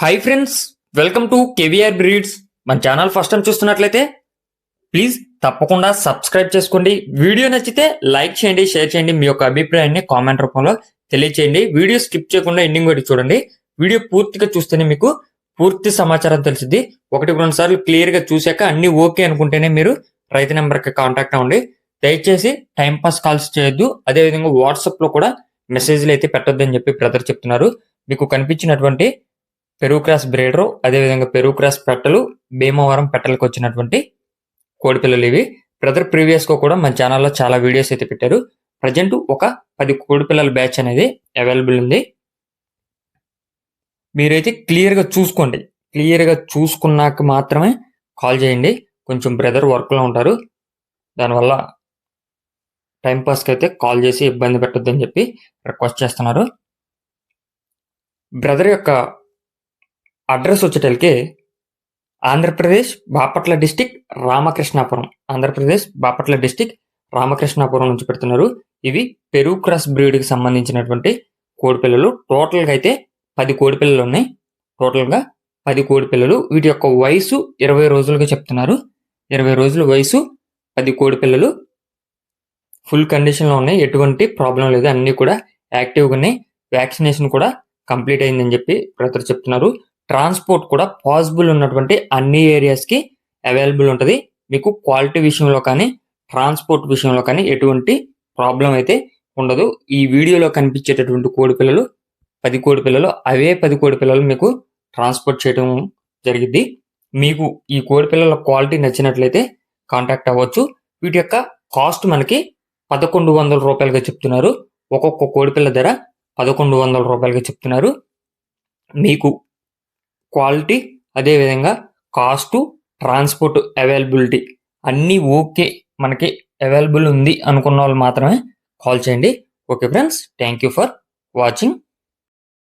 Hi friends, welcome to KVR breeds. మన channel first time చూస్తున్నట్లయితే please తప్పకుండా సబ్స్క్రైబ్ చేసుకోండి. వీడియో నచ్చితే లైక్ చేయండి, షేర్ చేయండి. మీ యొక్క అభిప్రాయాన్ని కామెంట్ రూపంలో తెలియచేయండి. వీడియో స్కిప్ చేయకుండా ఎండింగ్ వరకు చూడండి. వీడియో పూర్తిగా చూస్తేనే మీకు పూర్తి సమాచారం తెలిసింది. 1-2 సార్లు క్లియర్ గా చూశాక అన్ని ఓకే అనుకుంటేనే మీరు రైతు నెంబర్ కి కాంటాక్ట్ అవ్వండి. దయచేసి టైంపాస్ కాల్స్ చేయొద్దు. అదేవిధంగా వాట్సాప్ లో కూడా మెసేజ్లు అయితే పెట్టొద్దు అని చెప్పి బ్రదర్ చెప్తున్నారు. మీకు కనిపించినటువంటి పెరుగు క్రాస్ బ్రీడరు, అదేవిధంగా పెరుగు క్రాస్ పెట్టలు, భీమవరం పెట్టలకు వచ్చినటువంటి కోడిపిల్లలు ఇవి. బ్రదర్ ప్రీవియస్ గా కూడా మన ఛానల్లో చాలా వీడియోస్ అయితే పెట్టారు. ప్రజెంట్ ఒక 10 కోడిపిల్లల బ్యాచ్ అనేది అవైలబుల్ ఉంది. మీరైతే క్లియర్ గా చూసుకోండి. క్లియర్ గా చూసుకున్నాక మాత్రమే కాల్ చేయండి. కొంచెం బ్రదర్ వర్క్ లో ఉంటారు, దానివల్ల టైంపాస్కి అయితే కాల్ చేసి ఇబ్బంది పెట్టొద్దని చెప్పి రిక్వెస్ట్ చేస్తున్నారు. బ్రదర్ యొక్క address వచ్చేటరికి Andhra Pradesh Bapatla district Ramakrishnapuram, Andhra Pradesh Bapatla district Ramakrishnapuram నుంచి పెడుతున్నారు. ఇవి పెరుగు క్రాస్ బ్రీడ్కి సంబంధించినటువంటి కోడిపిల్లలు. టోటల్గా అయితే 10 కోడిపిల్లలు ఉన్నాయి. టోటల్గా 10 కోడిపిల్లలు. వీటి యొక్క వయసు 20 రోజులుగా చెప్తున్నారు. 20 రోజుల వయసు 10 కోడిపిల్లలు. ఫుల్ కండిషన్లో ఉన్నాయి, ఎటువంటి ప్రాబ్లం లేదు, అన్నీ కూడా యాక్టివ్గా ఉన్నాయి. వ్యాక్సినేషన్ కూడా కంప్లీట్ అయిందని చెప్పి బ్రదర్ చెప్తున్నారు. ట్రాన్స్పోర్ట్ కూడా పాసిబుల్ ఉన్నటువంటి అన్ని ఏరియాస్కి అవైలబుల్ ఉంటుంది. మీకు క్వాలిటీ విషయంలో కానీ ట్రాన్స్పోర్ట్ విషయంలో కానీ ఎటువంటి ప్రాబ్లం అయితే ఉండదు. ఈ వీడియోలో కనిపించేటటువంటి కోడిపిల్లలు 10 కోడిపిల్లలు, అవే 10 కోడిపిల్లలు మీకు ట్రాన్స్పోర్ట్ చేయడం జరిగింది. మీకు ఈ కోడిపిల్లల క్వాలిటీ నచ్చినట్లయితే కాంటాక్ట్ అవ్వచ్చు. వీటి యొక్క కాస్ట్ మనకి 1100 రూపాయలుగా చెప్తున్నారు. ఒక్కొక్క కోడిపిల్ల ధర 1100 రూపాయలుగా చెప్తున్నారు. మీకు క్వాలిటీ, అదేవిధంగా కాస్టు, ట్రాన్స్పోర్ట్ అవైలబిలిటీ అన్నీ ఓకే, మనకి అవైలబుల్ ఉంది అనుకున్న వాళ్ళు మాత్రమే కాల్ చేయండి. Okay friends, thank you for watching.